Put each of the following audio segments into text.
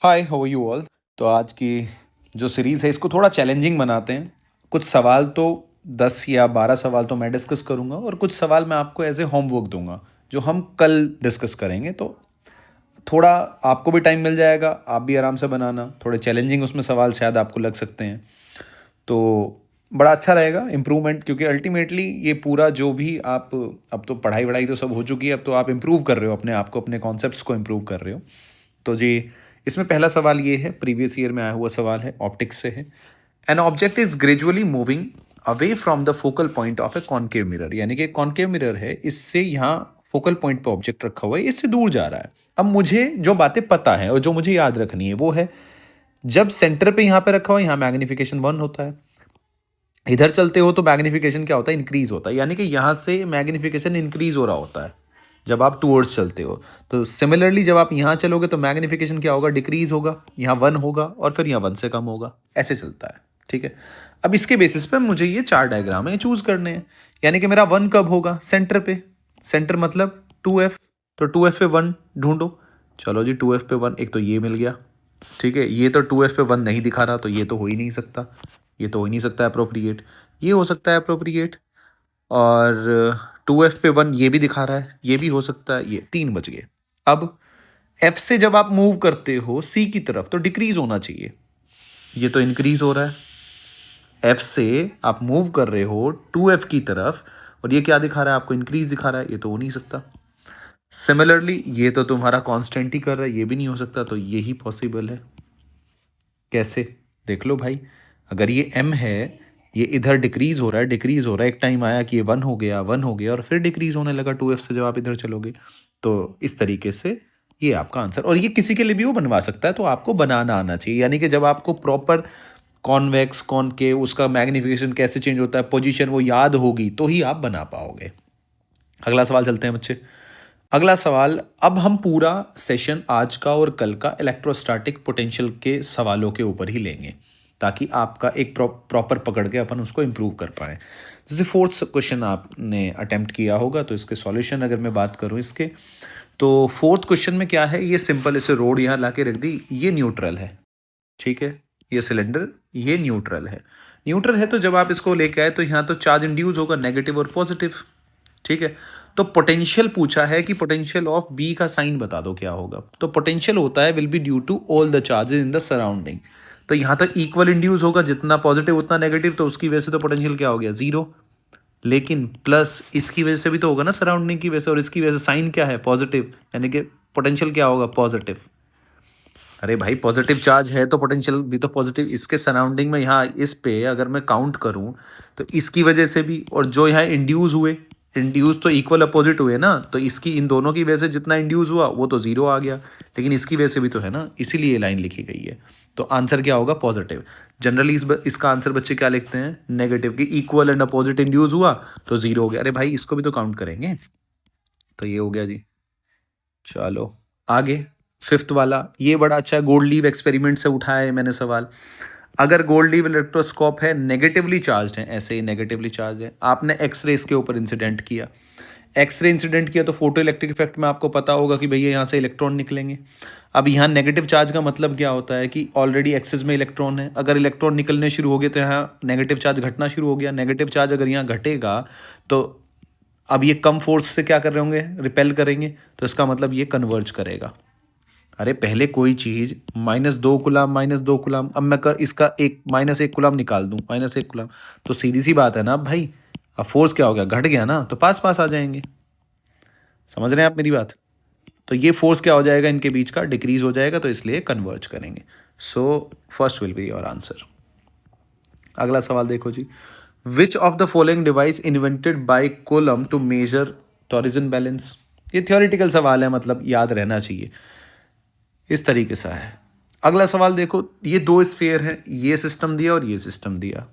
Hi, how are you all. तो आज की जो सीरीज़ है इसको थोड़ा चैलेंजिंग बनाते हैं। कुछ सवाल तो 10 या 12 सवाल तो मैं डिस्कस करूंगा और कुछ सवाल मैं आपको एज ए होमवर्क दूंगा जो हम कल डिस्कस करेंगे। तो थोड़ा आपको भी टाइम मिल जाएगा, आप भी आराम से बनाना। थोड़े चैलेंजिंग उसमें सवाल शायद आपको लग सकते हैं, तो बड़ा अच्छा रहेगा इम्प्रूवमेंट, क्योंकि अल्टीमेटली ये पूरा जो भी आप, अब तो पढ़ाई वढ़ाई तो सब हो चुकी है, अब तो आप इम्प्रूव कर रहे हो अपने आप को, अपने कॉन्सेप्ट्स को इम्प्रूव कर रहे हो। तो जी, इसमें पहला सवाल ये है, प्रीवियस ईयर में आया हुआ सवाल है, ऑप्टिक्स से है। An object is gradually moving away from the focal point of a concave mirror, यानी कि कॉन्केव मिरर है, इससे यहाँ फोकल पॉइंट पे ऑब्जेक्ट रखा हुआ है, इससे दूर जा रहा है। अब मुझे जो बातें पता है और जो मुझे याद रखनी है वो है, जब सेंटर पे यहाँ पे रखा हुआ है, यहाँ मैग्निफिकेशन 1 होता है। इधर चलते हो तो मैग्निफिकेशन क्या होता है, इंक्रीज होता है, यानी कि यहाँ से मैग्निफिकेशन इंक्रीज हो रहा होता है जब आप टूवर्ड्स चलते हो। तो सिमिलरली जब आप यहाँ चलोगे तो मैग्निफिकेशन क्या होगा, डिक्रीज होगा, यहाँ 1 होगा और फिर यहाँ 1 से कम होगा, ऐसे चलता है। ठीक है, अब इसके बेसिस पे मुझे ये 4 डायग्राम है चूज करने हैं। यानी कि मेरा 1 कब होगा, सेंटर पे। सेंटर मतलब 2F, तो 2F पे 1 ढूंढो। चलो जी, 2F पे 1, एक तो ये मिल गया। ठीक है, ये तो 2F पे 1 नहीं दिखा रहा, तो ये तो हो ही नहीं सकता, ये तो हो ही नहीं सकता अप्रोप्रिएट। ये हो सकता है अप्रोप्रिएट, और 2F पे 1 ये भी दिखा रहा है, ये भी हो सकता है। ये 3 बच गए। अब F से जब आप मूव करते हो C की तरफ तो डिक्रीज होना चाहिए, ये तो इंक्रीज हो रहा है। F से आप मूव कर रहे हो 2F की तरफ और ये क्या दिखा रहा है आपको, इंक्रीज दिखा रहा है, ये तो हो नहीं सकता। सिमिलरली ये तो तुम्हारा कांस्टेंट ही कर रहा है, ये भी नहीं हो सकता, तो ये ही पॉसिबल है। कैसे, देख लो भाई, अगर ये M है, ये इधर डिक्रीज हो रहा है, डिक्रीज हो रहा है, एक टाइम आया कि ये 1 हो गया, 1 हो गया और फिर डिक्रीज होने लगा 2F से जब आप इधर चलोगे। तो इस तरीके से ये आपका आंसर, और ये किसी के लिए भी वो बनवा सकता है, तो आपको बनाना आना चाहिए। यानी कि जब आपको प्रॉपर कॉन्वेक्स कॉनकेव उसका मैग्निफिकेशन कैसे चेंज होता है, पोजीशन वो याद होगी, तो ही आप बना पाओगे। अगला सवाल चलते हैं बच्चे। अगला सवाल, अब हम पूरा सेशन आज का और कल का इलेक्ट्रोस्टैटिक पोटेंशियल के सवालों के ऊपर ही लेंगे, ताकि आपका एक प्रॉपर पकड़ के अपन उसको इम्प्रूव कर पाए। जैसे फोर्थ क्वेश्चन आपने अटेम्प्ट किया होगा, तो इसके सॉल्यूशन अगर मैं बात करूं इसके, तो फोर्थ क्वेश्चन में क्या है, ये सिंपल, इसे रोड यहाँ ला के रख दी, ये न्यूट्रल है। ठीक है, ये सिलेंडर, ये न्यूट्रल है। न्यूट्रल है तो जब आप इसको लेके आए तो यहाँ तो चार्ज इंड्यूस होगा, नेगेटिव और पॉजिटिव। ठीक है, तो पोटेंशियल पूछा है कि पोटेंशियल ऑफ बी का साइन बता दो क्या होगा। तो पोटेंशियल होता है will be due to all the charges in the surrounding. तो यहाँ तक इक्वल इंड्यूस होगा, जितना पॉजिटिव उतना नेगेटिव, तो उसकी वजह से तो पोटेंशियल क्या हो गया, जीरो। लेकिन प्लस इसकी वजह से भी तो होगा ना, सराउंडिंग की वजह से, और इसकी वजह से साइन क्या है, पॉजिटिव, यानी कि पोटेंशियल क्या होगा, पॉजिटिव। अरे भाई, पॉजिटिव चार्ज है तो पोटेंशियल भी तो पॉजिटिव। इसके सराउंडिंग में यहाँ इस पे अगर मैं काउंट करूँ तो इसकी वजह से भी, और जो यहाँ इंड्यूस हुए, इंड्यूस तो इक्वल अपोजिट हुए ना, तो इसकी इन दोनों की वजह से जितना इंड्यूस हुआ वो तो जीरो आ गया, लेकिन इसकी वजह से भी तो है ना, इसीलिए ये लाइन लिखी गई है। तो आंसर क्या होगा, पॉजिटिव। जनरली इसका आंसर बच्चे क्या लिखते हैं, नेगेटिव, की इक्वल एंड अपोजिट इंड्यूस हुआ तो जीरो हो गया। अरे भाई, इसको भी तो काउंट करेंगे। तो ये हो गया जी। चलो आगे, फिफ्थ वाला, ये बड़ा अच्छा है, गोल्ड लीव एक्सपेरिमेंट से उठाया है मैंने सवाल। अगर गोल्ड लीव इलेक्ट्रोस्कोप है, नेगेटिवली चार्ज है, ऐसे ही नेगेटिवली चार्ज है, आपने एक्सरे इसके ऊपर इंसिडेंट किया, एक्सरे इंसिडेंट किया, तो फोटो इलेक्ट्रिक इफेक्ट में आपको पता होगा कि भैया यहाँ से इलेक्ट्रॉन निकलेंगे। अब यहाँ नेगेटिव चार्ज का मतलब क्या होता है कि ऑलरेडी एक्सेस में इलेक्ट्रॉन है, अगर इलेक्ट्रॉन निकलने शुरू हो गए तो यहाँ नेगेटिव चार्ज घटना शुरू हो गया। नेगेटिव चार्ज अगर यहाँ घटेगा तो अब ये कम फोर्स से क्या कर रहे होंगे, रिपेल करेंगे, तो इसका मतलब ये कन्वर्ज करेगा। अरे पहले कोई चीज़ -2 कूलम, -2 कूलम, अब मैं इसका -1 कूलम निकाल दूं, -1 कूलम, तो सीधी सी बात है ना भाई, अब फोर्स क्या हो गया, घट गया ना, तो पास पास आ जाएंगे। समझ रहे हैं आप मेरी बात। तो ये फोर्स क्या हो जाएगा, इनके बीच का डिक्रीज हो जाएगा, तो इसलिए कन्वर्ज करेंगे। So first will be your answer. अगला सवाल देखो जी, which of the following device invented by Coulomb to measure torsion balance. ये थियोरिटिकल सवाल है, मतलब याद रहना चाहिए, इस तरीके से है। अगला सवाल देखो, ये 2 स्फीयर हैं, ये सिस्टम दिया और ये सिस्टम दिया।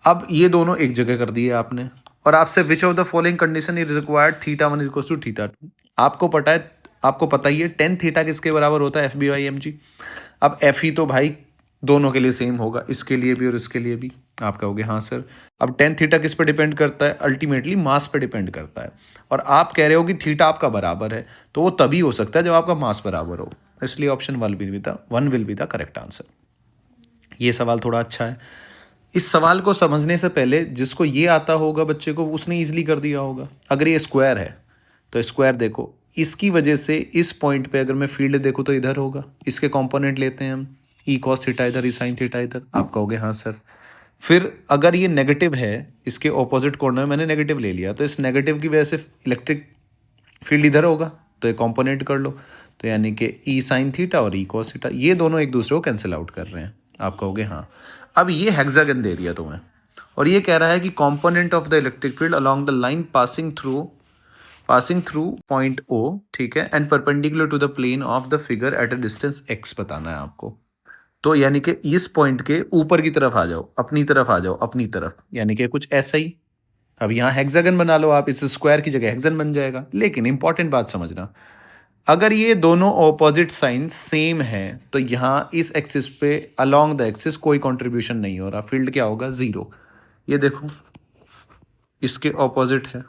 अब ये दोनों एक जगह कर दिए आपने, और आपसे which of the following condition is required θ1 = θ2। आपको पता ही है टेन थीटा किसके बराबर होता है, FB/mg। अब एफ ही तो भाई दोनों के लिए सेम होगा, इसके लिए भी और इसके लिए भी। आप कहोगे हाँ सर, अब टेन थीटा किस पे डिपेंड करता है, अल्टीमेटली मास पे डिपेंड करता है। और आप कह रहे हो कि थीटा आपका बराबर है, तो वो तभी हो सकता है जब आपका मास बराबर हो। इसलिए option one will be the correct answer. ये सवाल थोड़ा अच्छा है। इस सवाल को समझने से पहले जिसको ये आता होगा बच्चे को, उसने इजीली कर दिया होगा। अगर ये स्क्वायर है तो स्क्वायर देखो, इसकी वजह से इस पॉइंट पे अगर मैं फील्ड देखूँ तो इधर होगा। इसके कंपोनेंट लेते हैं हम, ई कॉस थीटा इधर, ई साइन थीटा इधर। आप कहोगे हाँ सर। फिर अगर ये नेगेटिव है, इसके ऑपोजिट कॉर्नर में मैंने नेगेटिव ले लिया, तो इस नेगेटिव की वजह से इलेक्ट्रिक फील्ड इधर होगा, तो ये कंपोनेंट कर लो। तो यानी कि ई साइन थीटा और ई कॉस थीटा, ये दोनों एक दूसरे को कैंसिल आउट कर रहे हैं। आप कहोगे हाँ। अब ये हेक्सागन दे दिया तुम्हें, और ये कह रहा है कि component of the electric field along the line passing through point O, ठीक है, and perpendicular to the plane of the figure at a distance x बताना है आपको। तो यानी कि इस पॉइंट के ऊपर की तरफ आ जाओ, अपनी तरफ आ जाओ, अपनी तरफ, यानी कि कुछ ऐसा ही। अब यहाँ हेक्सागन बना लो आप, इस स्क्वायर की जगह हेक्सागन बन जाएगा। लेकिन इंपॉर्टेंट बात समझना, अगर ये दोनों ऑपोजिट साइन सेम है तो यहाँ इस एक्सिस पे अलोंग द एक्सिस कोई कंट्रीब्यूशन नहीं हो रहा, फील्ड क्या होगा, जीरो। ये देखो इसके ऑपोजिट है,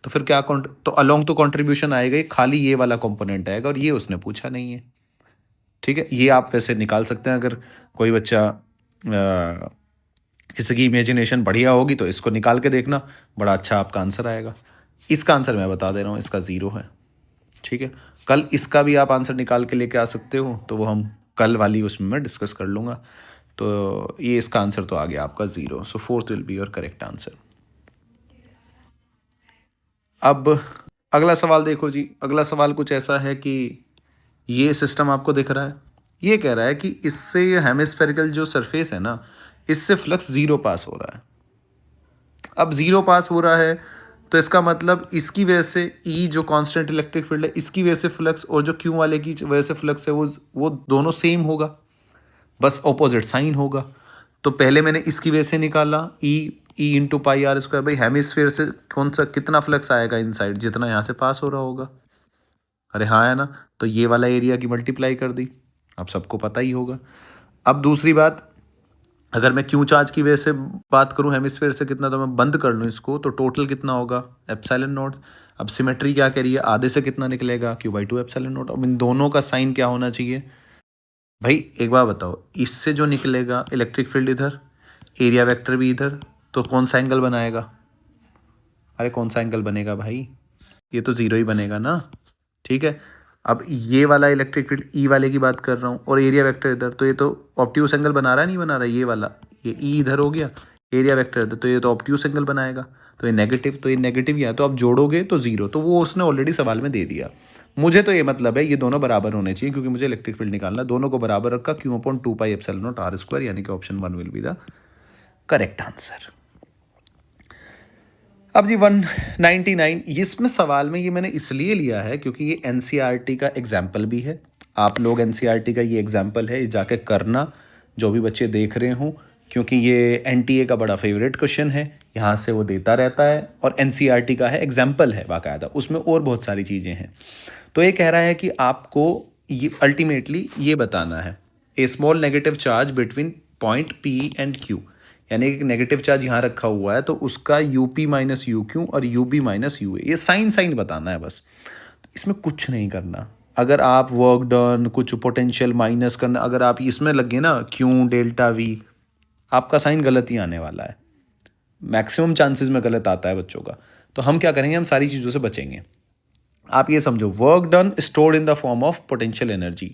तो फिर क्या तो अलोंग तो कंट्रीब्यूशन आएगा ही, खाली ये वाला कंपोनेंट आएगा, और ये उसने पूछा नहीं है। ठीक है, ये आप वैसे निकाल सकते हैं। अगर कोई बच्चा किसी की इमेजिनेशन बढ़िया होगी तो इसको निकाल के देखना, बड़ा अच्छा आपका आंसर आएगा। इसका आंसर मैं बता दे रहा हूँ, इसका ज़ीरो है। ठीक है, कल इसका भी आप आंसर निकाल के लेके आ सकते हो, तो वो हम कल वाली उसमें मैं डिस्कस कर लूँगा। तो ये इसका आंसर तो आ गया आपका zero. So fourth will be your correct answer. अब अगला सवाल देखो जी। अगला सवाल कुछ ऐसा है कि ये सिस्टम आपको दिख रहा है, ये कह रहा है कि इससे ये हेमिस्फेरिकल जो सरफेस है ना, इससे फ्लक्स ज़ीरो पास हो रहा है। अब ज़ीरो पास हो रहा है तो इसका मतलब इसकी वजह से ई जो कांस्टेंट इलेक्ट्रिक फील्ड है, इसकी वजह से फ्लक्स, और जो क्यू वाले की वजह से फ्लक्स है, वो दोनों सेम होगा, बस ऑपोजिट साइन होगा। तो पहले मैंने इसकी वजह से निकाला, E into pi r square. भाई हेमिस्फीयर से कौन सा कितना फ्लक्स आएगा इनसाइड, जितना यहाँ से पास हो रहा होगा। अरे हाँ है ना, तो ये वाला एरिया की मल्टीप्लाई कर दी, अब सबको पता ही होगा। अब दूसरी बात, अगर मैं क्यू चार्ज की वजह से बात करूं हेमिस्फीयर से कितना, तो मैं बंद कर लूं इसको, तो टोटल कितना होगा, एप्सिलॉन नॉट। अब सिमेट्री क्या कह रही है, आधे से कितना निकलेगा, Q by two epsilon not. अब इन दोनों का साइन क्या होना चाहिए भाई, एक बार बताओ, इससे जो निकलेगा इलेक्ट्रिक फील्ड इधर, एरिया वेक्टर भी इधर, तो कौन सा एंगल बनाएगा, अरे कौन सा एंगल बनेगा भाई, ये तो ज़ीरो ही बनेगा ना। ठीक है, अब ये वाला इलेक्ट्रिक फील्ड ई वाले की बात कर रहा हूँ, और एरिया वेक्टर इधर, तो ये तो ऑप्टियूस एंगल बना रहा है, नहीं बना रहा ये वाला, ये ई इधर हो गया, एरिया वेक्टर इधर, तो ये तो ऑप्टियूस एंगल बनाएगा। तो ये नेगेटिव, तो ये नेगेटिव ही है, तो आप जोड़ोगे तो ज़ीरो, तो वो उसने ऑलरेडी सवाल में दे दिया। मुझे तो ये मतलब है ये दोनों बराबर होने चाहिए, क्योंकि मुझे इलेक्ट्रिक फील्ड निकालना, दोनों को बराबर रखा, q upon two pi epsilon naught r square, यानी कि option one will be the correct answer. अब जी 199, इसमें सवाल में ये मैंने इसलिए लिया है क्योंकि ये एनसीईआरटी का एग्जाम्पल भी है। आप लोग एनसीईआरटी का ये एग्जाम्पल है, ये जाके करना, जो भी बच्चे देख रहे हों, क्योंकि ये एनटीए का बड़ा फेवरेट क्वेश्चन है, यहाँ से वो देता रहता है, और एनसीईआरटी का है, एग्जाम्पल है बाकायदा, उसमें और बहुत सारी चीज़ें हैं। तो ये कह रहा है कि आपको ये अल्टीमेटली ये बताना है, a small negative charge between point P and Q, यानी कि नेगेटिव चार्ज यहाँ रखा हुआ है, तो उसका U P minus you Q और you B minus U A, ये साइन साइन बताना है बस, इसमें कुछ नहीं करना। अगर आप वर्क डन, कुछ पोटेंशियल माइनस करना, अगर आप इसमें लगे ना क्यू डेल्टा वी, आपका साइन गलत ही आने वाला है, मैक्सिमम चांसेस में गलत आता है बच्चों का। तो हम क्या करेंगे, हम सारी चीज़ों से बचेंगे। आप ये समझो, work done stored in the form of potential energy.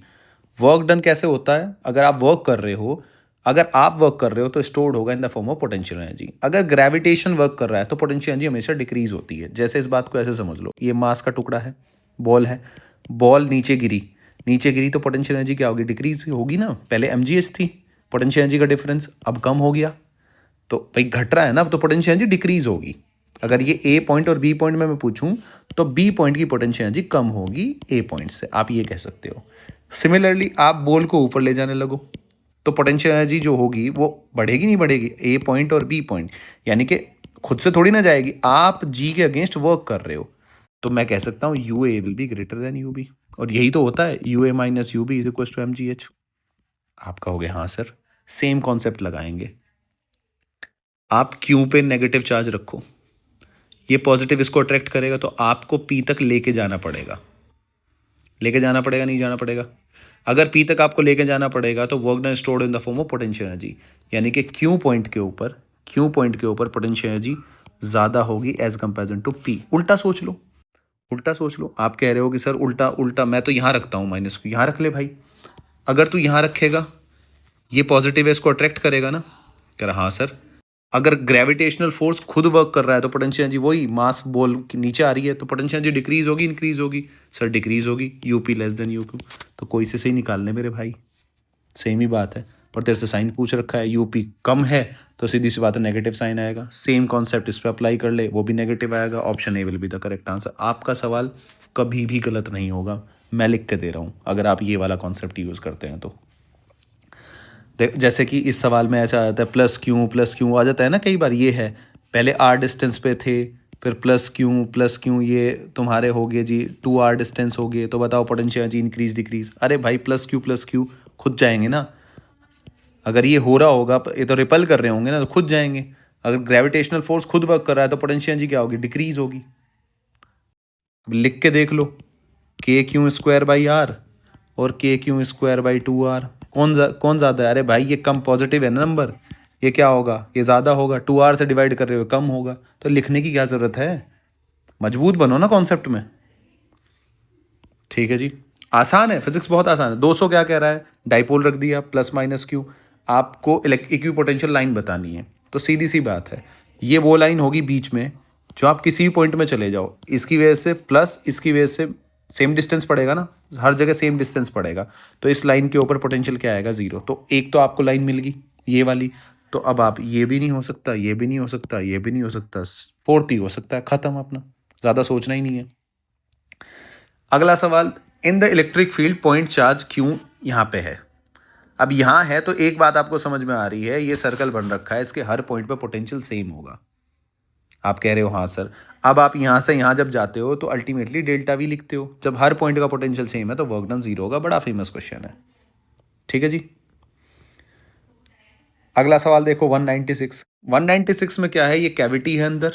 Work done कैसे होता है, अगर आप वर्क कर रहे हो, अगर आप वर्क कर रहे हो तो स्टोर्ड होगा in the form of potential energy. अगर ग्रेविटेशन वर्क कर रहा है तो पोटेंशियल एनर्जी हमेशा डिक्रीज होती है। जैसे इस बात को ऐसे समझ लो, ये मास का टुकड़ा है, बॉल है, बॉल नीचे गिरी तो पोटेंशियल एनर्जी क्या होगी, डिक्रीज होगी ना। पहले mgh थी, पोटेंशियल एनर्जी का डिफरेंस अब कम हो गया, तो भाई घट रहा है ना, तो पोटेंशियल एनर्जी डिक्रीज होगी। अगर ये ए पॉइंट और बी पॉइंट में मैं पूछूं, तो बी पॉइंट की पोटेंशियल एनर्जी कम होगी ए पॉइंट से, आप ये कह सकते हो। सिमिलरली आप बॉल को ऊपर ले जाने लगो, तो पोटेंशियल एनर्जी जो होगी वो बढ़ेगी नहीं बढ़ेगी, ए पॉइंट और बी पॉइंट, यानी कि खुद से थोड़ी ना जाएगी, आप जी के अगेंस्ट वर्क कर रहे हो, तो मैं कह सकता हूँ u a will be greater than u b, और यही तो होता है, u a minus u b is equal to m g h. आप कहोगे हाँ सर, सेम कॉन्सेप्ट लगाएंगे। आप क्यू पे नेगेटिव चार्ज रखो, ये पॉजिटिव इसको अट्रैक्ट करेगा, तो आपको पी तक लेके जाना पड़ेगा, लेके जाना पड़ेगा, नहीं जाना पड़ेगा? अगर पी तक आपको लेके जाना पड़ेगा तो work done stored in the form of potential energy, यानी कि क्यू पॉइंट के ऊपर पोटेंशियल एनर्जी ज़्यादा होगी एज कंपेरिजन टू पी। उल्टा सोच लो, उल्टा सोच लो। आप कह रहे हो कि सर उल्टा उल्टा, मैं तो यहाँ रखता हूँ माइनस को, यहाँ रख ले भाई। अगर तू यहाँ रखेगा, ये पॉजिटिव है, इसको अट्रैक्ट करेगा ना? कह रहा हाँ सर। अगर ग्रेविटेशनल फोर्स खुद वर्क कर रहा है तो पोटेंशियल एनर्जी वही मास बॉल की नीचे आ रही है, तो पोटेंशियल एनर्जी डिक्रीज होगी इंक्रीज होगी? सर डिक्रीज होगी, यूपी लेस देन यूक्यू। तो कोई से सही निकालने मेरे भाई, सेम ही बात है। पर तेरे से साइन पूछ रखा है, यूपी कम है तो सीधी सी बात है नेगेटिव साइन आएगा। सेम कॉन्सेप्ट इस पर अप्लाई कर ले, वो भी नेगेटिव आएगा। Option A will be the correct answer. आपका सवाल कभी भी गलत नहीं होगा, मैं लिख के दे रहा हूँ, अगर आप ये वाला कॉन्सेप्ट यूज़ करते हैं तो। जैसे कि इस सवाल में ऐसा आता है प्लस क्यू आ जाता है ना कई बार। ये है, पहले आर डिस्टेंस पे थे, फिर प्लस क्यू, ये तुम्हारे हो गए जी 2r डिस्टेंस हो गए, तो बताओ पोटेंशियल जी इंक्रीज डिक्रीज? अरे भाई प्लस क्यू खुद जाएंगे ना। अगर ये हो रहा होगा, ये तो रिपल कर रहे होंगे ना, तो खुद जाएंगे। अगर ग्रेविटेशनल फोर्स खुद वर्क कर रहा है तो पोटेंशियल जी क्या होगी? डिक्रीज होगी। अब लिख के देख लो, KQ² और KQ²/2r, कौन ज़्यादा है? अरे भाई ये कम पॉजिटिव है ना नंबर, ये क्या होगा? ये ज़्यादा होगा। 2r से डिवाइड कर रहे हो, कम होगा। तो लिखने की क्या ज़रूरत है? मजबूत बनो ना कॉन्सेप्ट में। ठीक है जी, आसान है, फिजिक्स बहुत आसान है। 200 क्या कह रहा है? डाइपोल रख दिया, प्लस माइनस क्यू। आपको इक्विपोटेंशियल लाइन बतानी है, तो सीधी सी बात है, ये वो लाइन होगी बीच में, जो आप किसी भी पॉइंट में चले जाओ, इसकी वजह से प्लस, इसकी वजह से सेम डिस्टेंस पड़ेगा ना, हर जगह सेम डिस्टेंस पड़ेगा। तो इस लाइन के ऊपर पोटेंशियल क्या आएगा? 0। तो एक तो आपको लाइन मिल गई ये वाली। तो अब आप ये भी नहीं हो सकता, ये भी नहीं हो सकता, ये भी नहीं हो सकता, फोर्थ ही हो सकता है। खत्म, अपना ज़्यादा सोचना ही नहीं है। अगला सवाल, in the electric field point charge क्यों यहाँ पे है? अब यहाँ है तो एक बात आपको समझ में आ रही है, ये सर्कल बन रखा है, इसके हर पॉइंट पे पोटेंशियल सेम होगा। आप कह रहे हो हाँ सर। अब आप यहाँ से यहाँ जब जाते हो तो अल्टीमेटली डेल्टा वी लिखते हो। जब हर पॉइंट का पोटेंशियल सेम है तो वर्क डन 0 होगा। बड़ा फेमस क्वेश्चन है। ठीक है जी। अगला सवाल देखो 196 में क्या है? ये कैविटी है, अंदर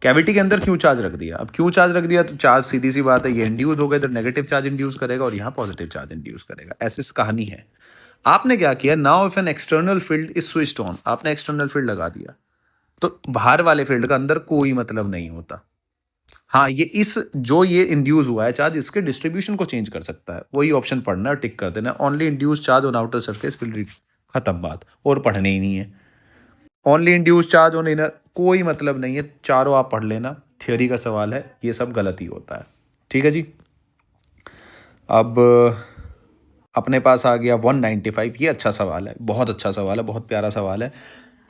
कैविटी के अंदर क्यों चार्ज रख दिया? अब क्यों चार्ज रख दिया? तो चार्ज सीधी सी बात है, ये इंड्यूस हो गए तो नेगेटिव चार्ज इंड्यूस करेगा और यहाँ पॉजिटिव चार्ज इंड्यूस करेगा। ऐसी कहानी है। आपने क्या किया, now if an external field is switched on, आपने एक्सटर्नल फील्ड लगा दिया, तो बाहर वाले फील्ड का अंदर कोई मतलब नहीं होता। हाँ, ये इस जो ये इंड्यूस हुआ है चार्ज, इसके डिस्ट्रीब्यूशन को चेंज कर सकता है। वही ऑप्शन पढ़ना है, टिक कर देना। Only induce charge on outer surface will, खत्म बात, और पढ़ने ही नहीं है। Only induce charge on inner, कोई मतलब नहीं है। चारों आप पढ़ लेना, थियोरी का सवाल है, ये सब गलत ही होता है। ठीक है जी। अब अपने पास आ गया 195। ये अच्छा सवाल है, बहुत अच्छा सवाल है, बहुत प्यारा सवाल है।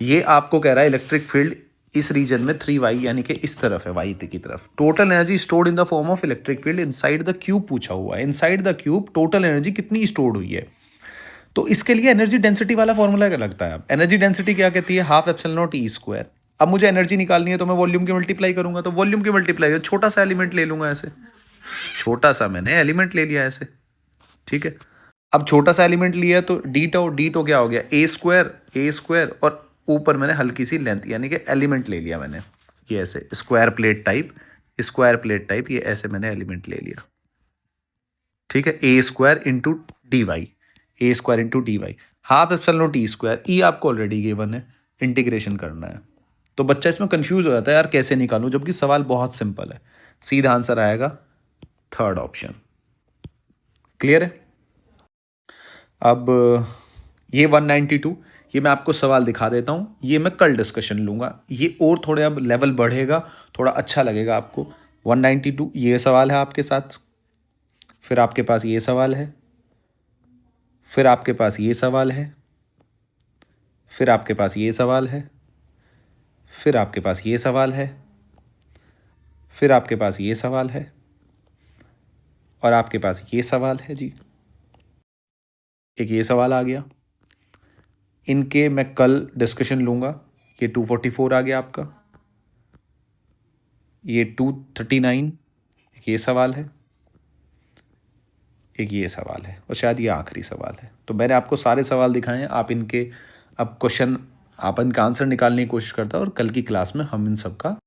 ये आपको कह रहा है इलेक्ट्रिक फील्ड इस रीजन में 3y, यानी कि इस तरफ है, y की तरफ। Total energy stored in the form of electric field inside the cube पूछा हुआ है। Inside the cube total energy कितनी स्टोर्ड हुई है? तो इसके लिए एनर्जी डेंसिटी वाला फॉर्मूला क्या लगता है? एनर्जी डेंसिटी क्या कहती है? ½ ε0 E²। अब मुझे एनर्जी निकालनी है तो मैं वॉल्यूम की मल्टीप्लाई करूंगा, तो वॉल्यूम की मल्टीप्लाई, छोटा सा एलिमेंट ले लूंगा ऐसे, छोटा सा मैंने एलिमेंट ले लिया ऐसे। ठीक है, अब छोटा सा एलिमेंट लिया तो डी टो क्या हो गया? ए स्क्वायर, और ऊपर मैंने हल्की सी लेंथ यानी कि एलिमेंट ले लिया मैंने, ये ऐसे स्क्वायर प्लेट टाइप, ये ऐसे मैंने एलिमेंट ले लिया। ठीक है, A² × dy, ½ ε0 E²। आपको ऑलरेडी गिवन है, इंटीग्रेशन करना है। तो बच्चा इसमें कंफ्यूज हो जाता है, यार कैसे निकालूं, जबकि सवाल बहुत सिंपल है। सीधा आंसर आएगा थर्ड ऑप्शन। क्लियर है? अब ये 192, ये मैं आपको सवाल दिखा देता हूँ, ये मैं कल डिस्कशन लूँगा, ये और थोड़े अब लेवल बढ़ेगा, थोड़ा अच्छा लगेगा आपको। 192 ये सवाल है आपके साथ, फिर आपके पास ये सवाल है, फिर आपके पास ये सवाल है, फिर आपके पास ये सवाल है, फिर आपके पास ये सवाल है, फिर आपके पास ये सवाल है, और आपके पास ये सवाल है जी। एक ये सवाल आ गया, इनके मैं कल डिस्कशन लूँगा। ये 244 आ गया आपका, ये 239, एक ये सवाल है, एक ये सवाल है, और शायद ये आखिरी सवाल है। तो मैंने आपको सारे सवाल दिखाए हैं, आप इनके अब क्वेश्चन, आप इनका आंसर निकालने की कोशिश करता है, और कल की क्लास में हम इन सब का